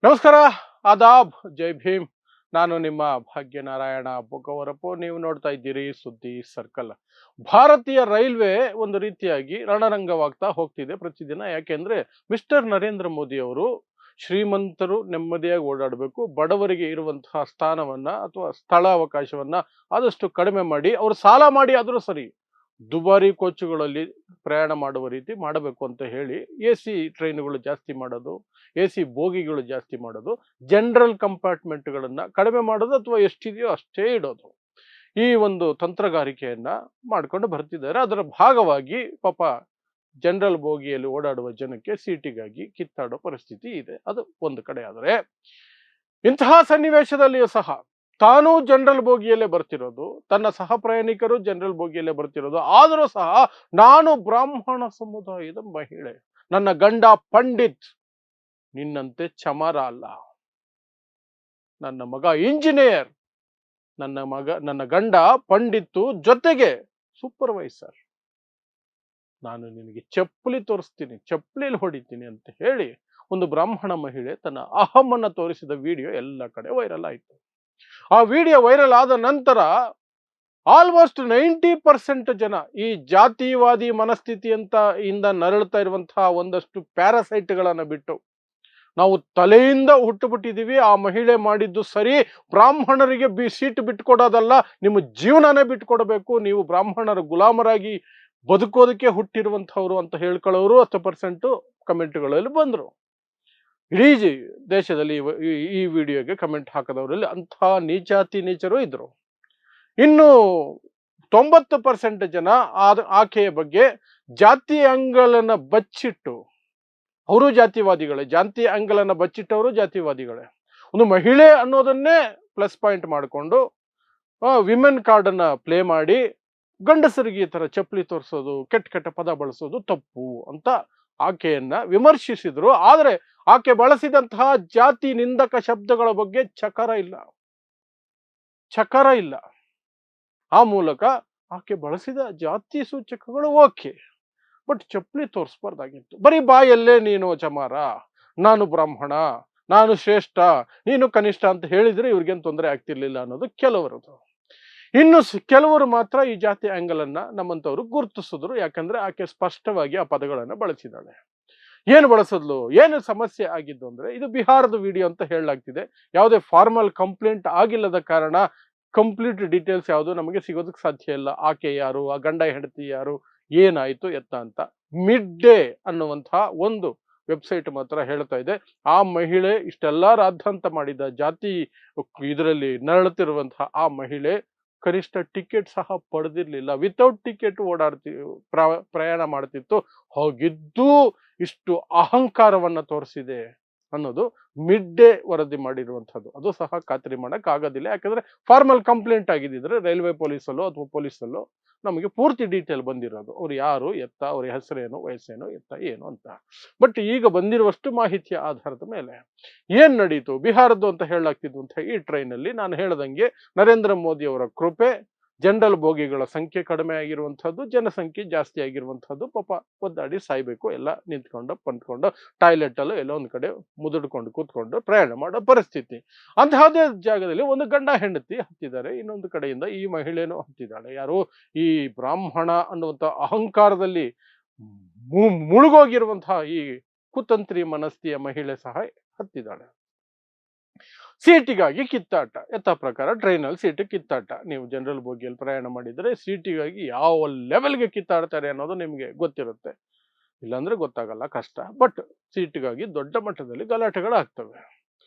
ನಮಸ್ಕಾರ, ಆದಾಬ್, ಜೈ ಭೀಮ್. ನಾನು ನಿಮ್ಮ ಭಾಗ್ಯನಾರಾಯಣ ಬೊಗವರಪು. ನೀವು ನೋಡ್ತಾ ಇದ್ದೀರಿ ಸುದ್ದಿ ಸರ್ಕಲ್. ಭಾರತೀಯ ರೈಲ್ವೆ ಒಂದು ರೀತಿಯಾಗಿ ರಣರಂಗವಾಗ್ತಾ ಹೋಗ್ತಿದೆ ಪ್ರತಿದಿನ. ಯಾಕೆಂದ್ರೆ ಮಿಸ್ಟರ್ ನರೇಂದ್ರ ಮೋದಿ ಅವರು ಶ್ರೀಮಂತರು ನೆಮ್ಮದಿಯಾಗಿ ಓಡಾಡಬೇಕು, ಬಡವರಿಗೆ ಇರುವಂತಹ ಸ್ಥಾನವನ್ನ ಅಥವಾ ಸ್ಥಳಾವಕಾಶವನ್ನ ಆದಷ್ಟು ಕಡಿಮೆ ಮಾಡಿ, ಅವರು ಸಾಲ ಮಾಡಿ ಆದರೂ ಸರಿ ದುಬಾರಿ ಕೋಚುಗಳಲ್ಲಿ ಪ್ರಯಾಣ ಮಾಡುವ ರೀತಿ ಮಾಡಬೇಕು ಅಂತ ಹೇಳಿ ಎ ಸಿ ಟ್ರೈನ್ಗಳು ಜಾಸ್ತಿ ಮಾಡೋದು, ಎ ಸಿ ಬೋಗಿಗಳು ಜಾಸ್ತಿ ಮಾಡೋದು, ಜನರಲ್ ಕಂಪಾರ್ಟ್ಮೆಂಟ್ಗಳನ್ನ ಕಡಿಮೆ ಮಾಡೋದು ಅಥವಾ ಎಷ್ಟಿದೆಯೋ ಅಷ್ಟೇ ಇಡೋದು, ಈ ಒಂದು ತಂತ್ರಗಾರಿಕೆಯನ್ನ ಮಾಡ್ಕೊಂಡು ಬರ್ತಿದ್ದಾರೆ. ಅದರ ಭಾಗವಾಗಿ ಪಾಪ ಜನರಲ್ ಬೋಗಿಯಲ್ಲಿ ಓಡಾಡುವ ಜನಕ್ಕೆ ಸೀಟಿಗಾಗಿ ಕಿತ್ತಾಡೋ ಪರಿಸ್ಥಿತಿ ಇದೆ. ಅದು ಒಂದು ಕಡೆ. ಆದರೆ ಇಂತಹ ಸನ್ನಿವೇಶದಲ್ಲಿಯೂ ಸಹ ತಾನೂ ಜನರಲ್ ಬೋಗಿಯಲ್ಲೇ ಬರ್ತಿರೋದು, ತನ್ನ ಸಹ ಪ್ರಯಾಣಿಕರು ಜನರಲ್ ಬೋಗಿಯಲ್ಲೇ ಬರ್ತಿರೋದು, ಆದರೂ ಸಹ ನಾನು ಬ್ರಾಹ್ಮಣ ಸಮುದಾಯದ ಮಹಿಳೆ, ನನ್ನ ಗಂಡ ಪಂಡಿತ್ ನಿನ್ನಂತೆ ಚಮಾರ ಅಲ್ಲ, ನನ್ನ ಮಗ ಇಂಜಿನಿಯರ್, ನನ್ನ ಗಂಡ ಪಂಡಿತ್ತು, ಜೊತೆಗೆ ಸೂಪರ್ವೈಸರ್, ನಾನು ನಿನಗೆ ಚಪ್ಪಲಿ ತೋರಿಸ್ತೀನಿ, ಚಪ್ಪಲಿಲಿ ಹೊಡಿತೀನಿ ಅಂತ ಹೇಳಿ ಒಂದು ಬ್ರಾಹ್ಮಣ ಮಹಿಳೆ ತನ್ನ ಅಹಮನ್ನ ತೋರಿಸಿದ ವಿಡಿಯೋ ಎಲ್ಲ ಕಡೆ ವೈರಲ್ ಆಯಿತು. ಆ ವಿಡಿಯೋ ವೈರಲ್ ಆದ ನಂತರ ಆಲ್ಮೋಸ್ಟ್ 90% ಜನ ಈ ಜಾತಿವಾದಿ ಮನಸ್ಥಿತಿ ಅಂತ ಇಂದ ನರಳುತ್ತಾ ಇರುವಂತಹ ಒಂದಷ್ಟು ಪ್ಯಾರಾಸೈಟ್ಗಳನ್ನ ಬಿಟ್ಟು, ನಾವು ತಲೆಯಿಂದ ಹುಟ್ಟುಬಿಟ್ಟಿದ್ದೀವಿ, ಆ ಮಹಿಳೆ ಮಾಡಿದ್ದು ಸರಿ, ಬ್ರಾಹ್ಮಣರಿಗೆ ಸೀಟ್ ಬಿಟ್ಕೊಡೋದಲ್ಲ, ನಿಮ್ಮ ಜೀವನನೇ ಬಿಟ್ಕೊಡ್ಬೇಕು, ನೀವು ಬ್ರಾಹ್ಮಣರ ಗುಲಾಮರಾಗಿ ಬದುಕೋದಕ್ಕೆ ಹುಟ್ಟಿರುವಂಥವ್ರು ಅಂತ ಹೇಳ್ಕೊಳ್ಳೋರು 10% ಕಮೆಂಟ್ಗಳಲ್ಲಿ ಬಂದರು. ಇಡೀ ದೇಶದಲ್ಲಿ ಈ ವಿಡಿಯೋಗೆ ಕಮೆಂಟ್ ಹಾಕದವರಲ್ಲಿ ಅಂಥ ನೀಚಾತಿ ನೀಚರು ಇದ್ರು. ಇನ್ನು 90% ಜನ ಆಕೆಯ ಬಗ್ಗೆ ಜಾತಿ ಅಂಗಲನ್ನ ಬಚ್ಚಿಟ್ಟು, ಅವರು ಜಾತಿವಾದಿಗಳೇ, ಜಾತಿ ಅಂಗಲನ್ನ ಬಚ್ಚಿಟ್ಟವರು ಜಾತಿವಾದಿಗಳೇ, ಒಂದು ಮಹಿಳೆ ಅನ್ನೋದನ್ನೇ ಪ್ಲಸ್ ಪಾಯಿಂಟ್ ಮಾಡಿಕೊಂಡು ವಿಮೆನ್ ಕಾರ್ಡ್ ಅನ್ನ ಪ್ಲೇ ಮಾಡಿ ಗಂಡಸರಿಗೆ ಈ ತರ ಚಪ್ಪಲಿ ತೋರಿಸೋದು, ಕೆಟ್ಟ ಕೆಟ್ಟ ಪದ ಬಳಸೋದು ತಪ್ಪು ಅಂತ ಆಕೆಯನ್ನ ವಿಮರ್ಶಿಸಿದ್ರು. ಆದರೆ ಆಕೆ ಬಳಸಿದಂತಹ ಜಾತಿ ನಿಂದಕ ಶಬ್ದಗಳ ಬಗ್ಗೆ ಚಕಾರ ಇಲ್ಲ. ಆ ಮೂಲಕ ಆಕೆ ಬಳಸಿದ ಜಾತಿ ಸೂಚಕಗಳು ಓಕೆ, ಬಟ್ ಚಪ್ಪಲಿ ತೋರಿಸ್ಬಾರ್ದಾಗಿತ್ತು. ಬರೀ ಬಾಯಲ್ಲೇ ನೀನು ಚಮಾರ, ನಾನು ಬ್ರಾಹ್ಮಣ, ನಾನು ಶ್ರೇಷ್ಠ, ನೀನು ಕನಿಷ್ಠ ಅಂತ ಹೇಳಿದ್ರೆ ಇವ್ರಿಗೇನು ತೊಂದರೆ ಆಗ್ತಿರ್ಲಿಲ್ಲ ಅನ್ನೋದು ಕೆಲವರದು. ಇನ್ನು ಕೆಲವರು ಮಾತ್ರ ಈ ಜಾತಿ ಆಂಗಲ್ ಅನ್ನ ನಮ್ಮಂತವ್ರು ಗುರುತಿಸಿದ್ರು. ಯಾಕಂದ್ರೆ ಆಕೆ ಸ್ಪಷ್ಟವಾಗಿ ಆ ಪದಗಳನ್ನ ಬಳಸಿದಾಳೆ. ಏನು ಬಳಸಿದ್ಲು, ಏನು ಸಮಸ್ಯೆ ಆಗಿದ್ದು ಅಂದ್ರೆ, ಇದು ಬಿಹಾರದ ವಿಡಿಯೋ ಅಂತ ಹೇಳಲಾಗ್ತಿದೆ. ಯಾವುದೇ ಫಾರ್ಮಲ್ ಕಂಪ್ಲೇಂಟ್ ಆಗಿಲ್ಲದ ಕಾರಣ ಕಂಪ್ಲೀಟ್ ಡೀಟೇಲ್ಸ್ ಯಾವುದು ನಮಗೆ ಸಿಗೋದಕ್ಕೆ ಸಾಧ್ಯ ಇಲ್ಲ. ಆಕೆ ಯಾರು, ಆ ಗಂಡ ಹೆಂಡತಿ ಯಾರು, ಏನಾಯ್ತು ಎತ್ತ ಅಂತ. ಮಿಡ್ ಡೇ ಅನ್ನುವಂತಹ ಒಂದು ವೆಬ್ಸೈಟ್ ಮಾತ್ರ ಹೇಳ್ತಾ ಇದೆ, ಆ ಮಹಿಳೆ ಇಷ್ಟೆಲ್ಲ ರಾದ್ಧಾಂತ ಮಾಡಿದ ಜಾತಿ ಇದರಲ್ಲಿ ನರಳುತ್ತಿರುವಂತಹ ಆ ಮಹಿಳೆ ಕನಿಷ್ಠ ಟಿಕೆಟ್ ಸಹ ಪಡೆದಿರ್ಲಿಲ್ಲ, ವಿತೌಟ್ ಟಿಕೆಟ್ ಪ್ರಯಾಣ ಮಾಡ್ತಿತ್ತು. ಹೋಗಿದ್ದು ಇಷ್ಟು ಅಹಂಕಾರವನ್ನ ತೋರಿಸಿದೆ ಅನ್ನೋದು ಮಿಡ್ ಡೇ ವರದಿ ಮಾಡಿರುವಂತದ್ದು. ಅದು ಸಹ ಖಾತ್ರಿ ಮಾಡಕ್ ಆಗೋದಿಲ್ಲ. ಯಾಕಂದ್ರೆ ಫಾರ್ಮಲ್ ಕಂಪ್ಲೇಂಟ್ ಆಗಿದ್ದಿದ್ರೆ ರೈಲ್ವೆ ಪೊಲೀಸಲ್ಲೋ ಅಥವಾ ಪೊಲೀಸಲ್ಲೋ ನಮಗೆ ಪೂರ್ತಿ ಡೀಟೇಲ್ ಬಂದಿರೋದು, ಅವ್ರು ಯಾರು ಎತ್ತ, ಅವ್ರ ಹೆಸರೇನು, ವಯಸ್ಸೇನು, ಎತ್ತ ಏನು ಅಂತ. ಬಟ್ ಈಗ ಬಂದಿರುವಷ್ಟು ಮಾಹಿತಿಯ ಆಧಾರದ ಮೇಲೆ ಏನ್ ನಡೀತು ಬಿಹಾರದ್ದು ಅಂತ ಹೇಳಲಾಗ್ತಿದ್ವಂತ ಈ ಟ್ರೈನ್ ಅಲ್ಲಿ, ನಾನು ಹೇಳ್ದಂಗೆ ನರೇಂದ್ರ ಮೋದಿ ಅವರ ಕೃಪೆ, ಜನರಲ್ ಬೋಗಿಗಳ ಸಂಖ್ಯೆ ಕಡಿಮೆ ಆಗಿರುವಂತಹದ್ದು, ಜನಸಂಖ್ಯೆ ಜಾಸ್ತಿ ಆಗಿರುವಂತಹದ್ದು. ಪಾಪ ಒದ್ದಾಡಿ ಸಾಯ್ಬೇಕು, ಎಲ್ಲ ನಿಂತ್ಕೊಂಡು ಪಂದ್ಕೊಂಡು ಟಾಯ್ಲೆಟ್ ಅಲ್ಲೂ ಎಲ್ಲೋ ಒಂದ್ ಕಡೆ ಮುದುಡ್ಕೊಂಡು ಕೂತ್ಕೊಂಡು ಪ್ರಯಾಣ ಮಾಡೋ ಪರಿಸ್ಥಿತಿ. ಅಂತಹದೇ ಜಾಗದಲ್ಲಿ ಒಂದು ಗಂಡ ಹೆಂಡತಿ ಹತ್ತಿದ್ದಾರೆ, ಇನ್ನೊಂದು ಕಡೆಯಿಂದ ಈ ಮಹಿಳೆನೂ ಹತ್ತಿದ್ದಾಳೆ. ಯಾರು, ಈ ಬ್ರಾಹ್ಮಣ ಅನ್ನುವಂಥ ಅಹಂಕಾರದಲ್ಲಿ ಮುಳುಗೋಗಿರುವಂತಹ ಈ ಕುತಂತ್ರಿ ಮನಸ್ಥಿತಿಯ ಮಹಿಳೆ ಸಹ ಹತ್ತಿದ್ದಾಳೆ. ಸೀಟಿಗಾಗಿ ಕಿತ್ತಾಟ. ಯಥಾ ಪ್ರಕಾರ ಟ್ರೈನಲ್ಲಿ ಸೀಟ್ ಕಿತ್ತಾಟ. ನೀವು ಜನರಲ್ ಬೋಗಿಯಲ್ಲಿ ಪ್ರಯಾಣ ಮಾಡಿದರೆ ಸೀಟಿಗಾಗಿ ಯಾವ ಲೆವೆಲ್ಗೆ ಕಿತ್ತಾಡ್ತಾರೆ ಅನ್ನೋದು ನಿಮಗೆ ಗೊತ್ತಿರುತ್ತೆ, ಇಲ್ಲಾಂದ್ರೆ ಗೊತ್ತಾಗಲ್ಲ, ಕಷ್ಟ. ಬಟ್ ಸೀಟಿಗಾಗಿ ದೊಡ್ಡ ಮಟ್ಟದಲ್ಲಿ ಗಲಾಟೆಗಳಾಗ್ತವೆ.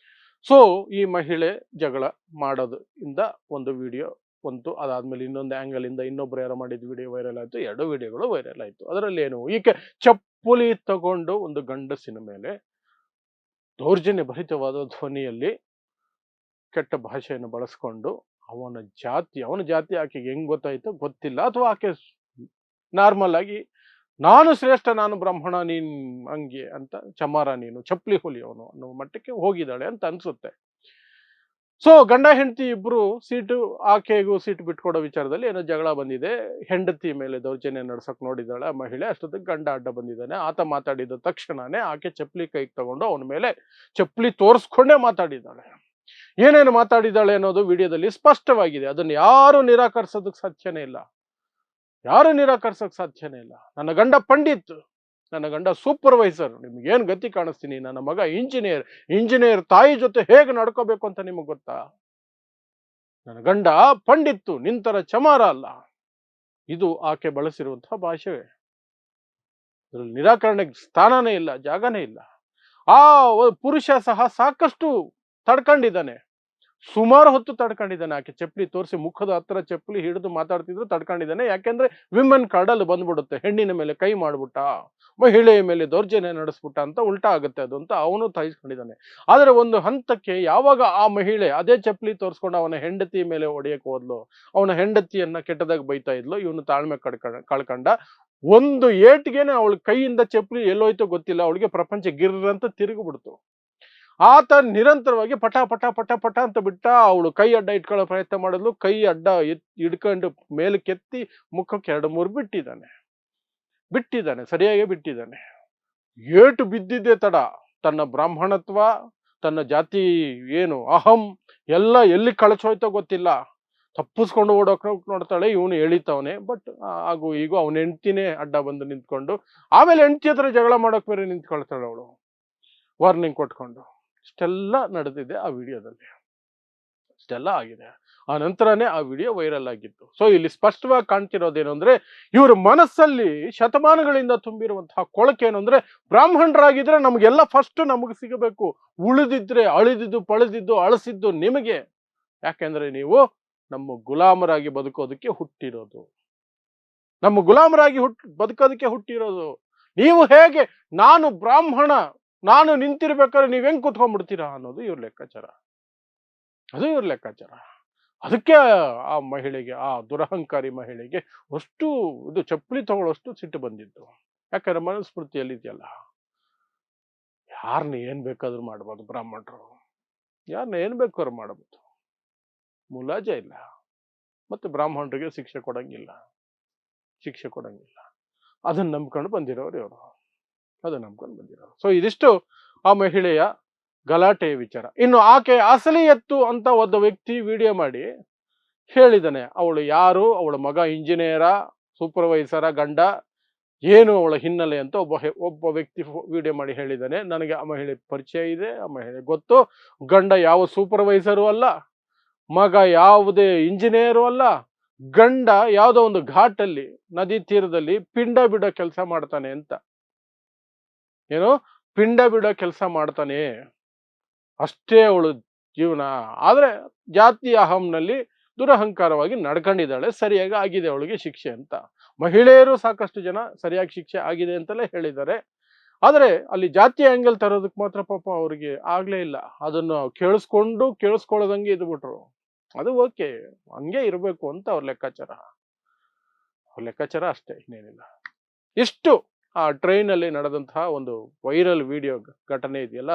ಸೊ ಈ ಮಹಿಳೆ ಜಗಳ ಮಾಡೋದ್ರಿಂದ ಒಂದು ವಿಡಿಯೋ ಬಂತು. ಅದಾದ್ಮೇಲೆ ಇನ್ನೊಂದು ಆಂಗಲ್ ಇಂದ ಇನ್ನೊಬ್ರು ಯಾರೋ ಮಾಡಿದ ವಿಡಿಯೋ ವೈರಲ್ ಆಯ್ತು. 2 ವಿಡಿಯೋಗಳು ವೈರಲ್ ಆಯ್ತು. ಅದರಲ್ಲಿ ಏನು, ಈಕೆ ಚಪ್ಪಲಿ ತಗೊಂಡು ಒಂದು ಗಂಡಸಿನ ಮೇಲೆ ದೌರ್ಜನ್ಯ ಭರಿತವಾದ ಧ್ವನಿಯಲ್ಲಿ ಕೆಟ್ಟ ಭಾಷೆಯನ್ನು ಬಳಸ್ಕೊಂಡು ಅವನ ಜಾತಿ ಆಕೆಗೆ ಹೆಂಗ್ ಗೊತ್ತಾಯ್ತೋ ಗೊತ್ತಿಲ್ಲ, ಅಥವಾ ಆಕೆ ನಾರ್ಮಲ್ ಆಗಿ ನಾನು ಶ್ರೇಷ್ಠ, ನಾನು ಬ್ರಾಹ್ಮಣ, ನೀನ್ ಹಂಗೆ ಅಂತ, ಚಮಾರ ನೀನು, ಚಪ್ಪಲಿ ಹೊಲಿಯವನು ಅನ್ನೋ ಮಟ್ಟಕ್ಕೆ ಹೋಗಿದ್ದಾಳೆ ಅಂತ ಅನ್ಸುತ್ತೆ. ಸೊ ಗಂಡ ಹೆಂಡತಿ ಇಬ್ರು ಸೀಟು, ಆಕೆಗೂ ಸೀಟ್ ಬಿಟ್ಕೊಡೋ ವಿಚಾರದಲ್ಲಿ ಏನೋ ಜಗಳ ಬಂದಿದೆ. ಹೆಂಡತಿ ಮೇಲೆ ದೌರ್ಜನ್ಯ ನಡ್ಸಕ್ ನೋಡಿದಾಳೆ ಆ ಮಹಿಳೆ. ಅಷ್ಟೊತ್ತಿಗೆ ಗಂಡ ಅಡ್ಡ ಬಂದಿದ್ದಾನೆ. ಆತ ಮಾತಾಡಿದ ತಕ್ಷಣನೇ ಆಕೆ ಚಪ್ಪಲಿ ಕೈಗೆ ತಗೊಂಡು ಅವನ ಮೇಲೆ ಚಪ್ಪಲಿ ತೋರಿಸ್ಕೊಂಡೇ ಮಾತಾಡಿದ್ದಾಳೆ. ಏನೇನು ಮಾತಾಡಿದ್ದಾಳೆ ಅನ್ನೋದು ವಿಡಿಯೋದಲ್ಲಿ ಸ್ಪಷ್ಟವಾಗಿದೆ. ಅದನ್ನು ಯಾರು ನಿರಾಕರಿಸೋದಕ್ಕೆ ಸಾಧ್ಯನೇ ಇಲ್ಲ. ಯಾರು ನಿರಾಕರಿಸೋಕೆ ಸಾಧ್ಯನೇ ಇಲ್ಲ. ನನ್ನ ಗಂಡ ಪಂಡಿತ್, ನನ್ನ ಗಂಡ ಸೂಪರ್ವೈಸರ್, ನಿಮ್ಗೇನು ಗತಿ ಕಾಣಿಸ್ತೀನಿ. ನನ್ನ ಮಗ ಇಂಜಿನಿಯರ್ ತಾಯಿ ಜೊತೆ ಹೇಗೆ ನಡ್ಕೋಬೇಕು ಅಂತ ನಿಮಗೆ ಗೊತ್ತಾ? ನನ್ನ ಗಂಡ ಪಂಡಿತ್ತು, ನಿಂತರ ಚಮಾರ ಅಲ್ಲ. ಇದು ಆಕೆ ಬಳಸಿರುವಂತಹ ಭಾಷೆ. ಅದ್ರಲ್ಲಿ ನಿರಾಕರಣೆಗೆ ಸ್ಥಾನನೇ ಇಲ್ಲ, ಜಾಗನೇ ಇಲ್ಲ. ಆ ಪುರುಷ ಸಹ ಸಾಕಷ್ಟು ತಡ್ಕೊಂಡಿದ್ದಾನೆ, ಸುಮಾರು ಹೊತ್ತು ತಡ್ಕೊಂಡಿದ್ದಾನೆ. ಆಕೆ ಚಪ್ಪಲಿ ತೋರಿಸಿ ಮುಖದ ಹತ್ರ ಚಪ್ಪಲಿ ಹಿಡಿದು ಮಾತಾಡ್ತಿದ್ರು ತಡ್ಕೊಂಡಿದ್ದಾನೆ. ಯಾಕೆಂದ್ರೆ ವಿಮೆನ್ ಕಾರ್ಡ್ ಅಲ್ಲಿ ಬಂದ್ಬಿಡುತ್ತೆ, ಹೆಣ್ಣಿನ ಮೇಲೆ ಕೈ ಮಾಡ್ಬಿಟ್ಟ, ಮಹಿಳೆಯ ಮೇಲೆ ದೌರ್ಜನ್ಯ ನಡೆಸ್ಬಿಟ್ಟ ಅಂತ ಉಲ್ಟಾ ಆಗುತ್ತೆ ಅದು ಅಂತ ಅವನು ತಹಿಸ್ಕೊಂಡಿದ್ದಾನೆ. ಆದ್ರೆ ಒಂದು ಹಂತಕ್ಕೆ ಯಾವಾಗ ಆ ಮಹಿಳೆ ಅದೇ ಚಪ್ಪಲಿ ತೋರಿಸ್ಕೊಂಡು ಅವನ ಹೆಂಡತಿ ಮೇಲೆ ಹೊಡೆಯಕ್ಕೆ ಹೋದ್ಲು, ಅವನ ಹೆಂಡತಿಯನ್ನ ಕೆಟ್ಟದಾಗ ಬೈತಾ ಇದ್ಲು, ಇವನು ತಾಳ್ಮೆ ಕಳ್ಕಂಡ ಒಂದು ಏಟ್ಗೆನೆ ಅವಳ ಕೈಯಿಂದ ಚಪ್ಪಲಿ ಎಲ್ಲೋಯ್ತೋ ಗೊತ್ತಿಲ್ಲ, ಅವಳಿಗೆ ಪ್ರಪಂಚ ಗಿರ್ರಂತ ತಿರುಗಿಬಿಡ್ತು. ಆತ ನಿರಂತರವಾಗಿ ಪಟ ಪಟ ಪಟ ಪಟ ಅಂತ ಬಿಟ್ಟ. ಅವಳು ಕೈ ಅಡ್ಡ ಇಟ್ಕೊಳ್ಳೋ ಪ್ರಯತ್ನ ಮಾಡಿದ್ಲು, ಕೈ ಅಡ್ಡ ಹಿಡ್ಕೊಂಡು ಮೇಲಕ್ಕೆತ್ತಿ ಮುಖಕ್ಕೆ 2-3 ಬಿಟ್ಟಿದ್ದಾನೆ, ಸರಿಯಾಗಿ ಬಿಟ್ಟಿದ್ದಾನೆ. ಏಟು ಬಿದ್ದಿದ್ದೆ ತಡ. ತನ್ನ ಬ್ರಾಹ್ಮಣತ್ವ, ತನ್ನ ಜಾತಿ ಏನು ಅಹಂ ಎಲ್ಲ ಎಲ್ಲಿ ಕಳಚೋಯ್ತೋ ಗೊತ್ತಿಲ್ಲ. ತಪ್ಪಿಸ್ಕೊಂಡು ಓಡೋಕ್ ನೋಡ್ತಾಳೆ, ಇವನು ಎಳಿತಾವನೆ. ಬಟ್ ಹಾಗೂ ಈಗ ಅವನ ಹೆಂಡ್ತಿನೇ ಅಡ್ಡ ಬಂದು ನಿಂತ್ಕೊಂಡು, ಆಮೇಲೆ ಹೆಂಡ್ತಿ ಹತ್ರ ಜಗಳ ಮಾಡೋಕ್ ಬೇರೆ ನಿಂತ್ಕೊಳ್ತಾಳೆ ಅವಳು, ವಾರ್ನಿಂಗ್ ಕೊಟ್ಕೊಂಡು. ಇಷ್ಟೆಲ್ಲ ನಡೆದಿದೆ ಆ ವಿಡಿಯೋದಲ್ಲಿ, ಇಷ್ಟೆಲ್ಲ ಆಗಿದೆ. ಆ ನಂತರನೇ ಆ ವಿಡಿಯೋ ವೈರಲ್ ಆಗಿತ್ತು. ಸೊ ಇಲ್ಲಿ ಸ್ಪಷ್ಟವಾಗಿ ಕಾಣ್ತಿರೋದೇನು ಅಂದ್ರೆ, ಇವ್ರ ಮನಸ್ಸಲ್ಲಿ ಶತಮಾನಗಳಿಂದ ತುಂಬಿರುವಂತಹ ಕೊಳಕೇನು ಅಂದ್ರೆ, ಬ್ರಾಹ್ಮಣರಾಗಿದ್ರೆ ನಮ್ಗೆಲ್ಲ ಫಸ್ಟ್ ನಮಗೆ ಸಿಗಬೇಕು, ಉಳಿದಿದ್ರೆ ಅಳಿದಿದ್ದು ಪಳೆದಿದ್ದು ಅಳಸಿದ್ದು ನಿಮಗೆ. ಯಾಕೆಂದ್ರೆ ನೀವು ನಮ್ಮ ಗುಲಾಮರಾಗಿ ಬದುಕೋದಕ್ಕೆ ಹುಟ್ಟಿರೋದು, ನಮ್ಮ ಗುಲಾಮರಾಗಿ ಬದುಕೋದಕ್ಕೆ ಹುಟ್ಟಿರೋದು. ನೀವು ಹೇಗೆ ನಾನು ಬ್ರಾಹ್ಮಣ, ನಾನು ನಿಂತಿರ್ಬೇಕಾದ್ರೆ ನೀವ್ ಹೆಂಗ್ ಕೂತ್ಕೊಂಡ್ಬಿಡ್ತೀರಾ ಅನ್ನೋದು ಇವ್ರ ಲೆಕ್ಕಾಚಾರ. ಅದು ಇವ್ರ ಲೆಕ್ಕಾಚಾರ. ಅದಕ್ಕೆ ಆ ಮಹಿಳೆಗೆ, ಆ ದುರಹಂಕಾರಿ ಮಹಿಳೆಗೆ ಅಷ್ಟು ಇದು ಚಪ್ಪಲಿ ತಗೊಳ್ಳೋಷ್ಟು ಸಿಟ್ಟು ಬಂದಿತ್ತು. ಯಾಕಂದ್ರೆ ಮನುಸ್ಮೃತಿಯಲ್ಲಿ ಇದೆಯಲ್ಲ, ಯಾರನ್ನ ಏನ್ ಬೇಕಾದ್ರೂ ಮಾಡ್ಬೋದು ಬ್ರಾಹ್ಮಣರು, ಯಾರನ್ನ ಏನ್ ಬೇಕಾದ್ರೂ ಮಾಡಬಹುದು, ಮುಲಾಜೆ ಇಲ್ಲ. ಮತ್ತೆ ಬ್ರಾಹ್ಮಣರಿಗೆ ಶಿಕ್ಷೆ ಕೊಡಂಗಿಲ್ಲ. ಅದನ್ನ ನಂಬ್ಕೊಂಡು ಬಂದಿರೋರು ಇವರು, ಅದನ್ನ ನಂಬ್ಕೊಂಡು ಬಂದಿರೋರು. ಸೊ ಇದಿಷ್ಟು ಆ ಮಹಿಳೆಯ ಗಲಾಟೆಯ ವಿಚಾರ. ಇನ್ನು ಆಕೆ ಅಸಲಿ ಎತ್ತು ಅಂತ ಒಬ್ಬ ವ್ಯಕ್ತಿ ವಿಡಿಯೋ ಮಾಡಿ ಹೇಳಿದಾನೆ. ಅವಳು ಯಾರು, ಅವಳ ಮಗ ಇಂಜಿನಿಯರ, ಸೂಪರ್ವೈಸರ, ಗಂಡ ಏನು ಅವಳ ಹಿನ್ನೆಲೆ ಅಂತ ಒಬ್ಬ ವ್ಯಕ್ತಿ ವಿಡಿಯೋ ಮಾಡಿ ಹೇಳಿದ್ದಾನೆ. ನನಗೆ ಆ ಮಹಿಳೆ ಪರಿಚಯ ಇದೆ, ಆ ಮಹಿಳೆ ಗೊತ್ತು. ಗಂಡ ಯಾವ ಸೂಪರ್ವೈಸರು ಅಲ್ಲ, ಮಗ ಯಾವುದೇ ಇಂಜಿನಿಯರು ಅಲ್ಲ. ಗಂಡ ಯಾವುದೋ ಒಂದು ಘಾಟಲ್ಲಿ, ನದಿ ತೀರದಲ್ಲಿ ಪಿಂಡ ಬಿಡೋ ಕೆಲಸ ಮಾಡ್ತಾನೆ ಅಂತ. ಏನು ಪಿಂಡ ಬಿಡೋ ಕೆಲಸ ಮಾಡ್ತಾನೆ, ಅಷ್ಟೇ ಅವಳು ಜೀವನ. ಆದ್ರೆ ಜಾತಿ ಅಹಂನಲ್ಲಿ ದುರಹಂಕಾರವಾಗಿ ನಡ್ಕೊಂಡಿದ್ದಾಳೆ, ಸರಿಯಾಗಿ ಆಗಿದೆ ಅವಳಿಗೆ ಶಿಕ್ಷೆ ಅಂತ. ಮಹಿಳೆಯರು ಸಾಕಷ್ಟು ಜನ ಸರಿಯಾಗಿ ಶಿಕ್ಷೆ ಆಗಿದೆ ಅಂತಲೇ ಹೇಳಿದ್ದಾರೆ. ಆದ್ರೆ ಅಲ್ಲಿ ಜಾತಿ ಆಂಗಲ್ ತರೋದಕ್ಕೆ ಮಾತ್ರ ಪಾಪ ಅವ್ರಿಗೆ ಆಗ್ಲೇ ಇಲ್ಲ. ಅದನ್ನು ಕೇಳಿಸ್ಕೊಳ್ಳೋದಂಗೆ ಇದ್ಬಿಟ್ರು. ಅದು ಓಕೆ, ಹಂಗೆ ಇರಬೇಕು ಅಂತ ಅವ್ರ ಲೆಕ್ಕಾಚಾರ ಅಷ್ಟೇ, ಇನ್ನೇನಿಲ್ಲ. ಇಷ್ಟು ಆ ಟ್ರೈನ್ ಅಲ್ಲಿ ನಡೆದಂತಹ ಒಂದು ವೈರಲ್ ವಿಡಿಯೋ ಘಟನೆ ಇದೆಯಲ್ಲ,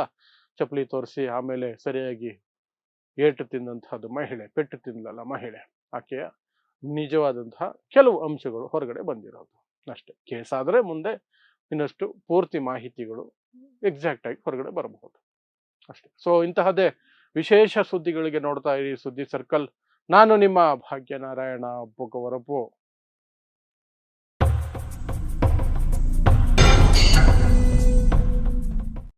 ಚಪ್ಪಲಿ ತೋರಿಸಿ ಆಮೇಲೆ ಸರಿಯಾಗಿ ಏಟು ತಿಂದಂತಹದ್ದು ಮಹಿಳೆ, ಪೆಟ್ಟು ತಿಂದಲ್ಲ ಮಹಿಳೆ, ಆಕೆಯ ನಿಜವಾದಂತಹ ಕೆಲವು ಅಂಶಗಳು ಹೊರಗಡೆ ಬಂದಿರೋದು ಅಷ್ಟೇ. ಕೇಸ್ ಆದ್ರೆ ಮುಂದೆ ಇನ್ನಷ್ಟು ಪೂರ್ತಿ ಮಾಹಿತಿಗಳು ಎಕ್ಸಾಕ್ಟ್ ಆಗಿ ಹೊರಗಡೆ ಬರಬಹುದು ಅಷ್ಟೇ. ಸೊ ಇಂತಹದ್ದೇ ವಿಶೇಷ ಸುದ್ದಿಗಳಿಗೆ ನೋಡ್ತಾ ಇರಿ ಸುದ್ದಿ ಸರ್ಕಲ್. ನಾನು ನಿಮ್ಮ ಭಾಗ್ಯನಾರಾಯಣ ಬೊಗವರಪು.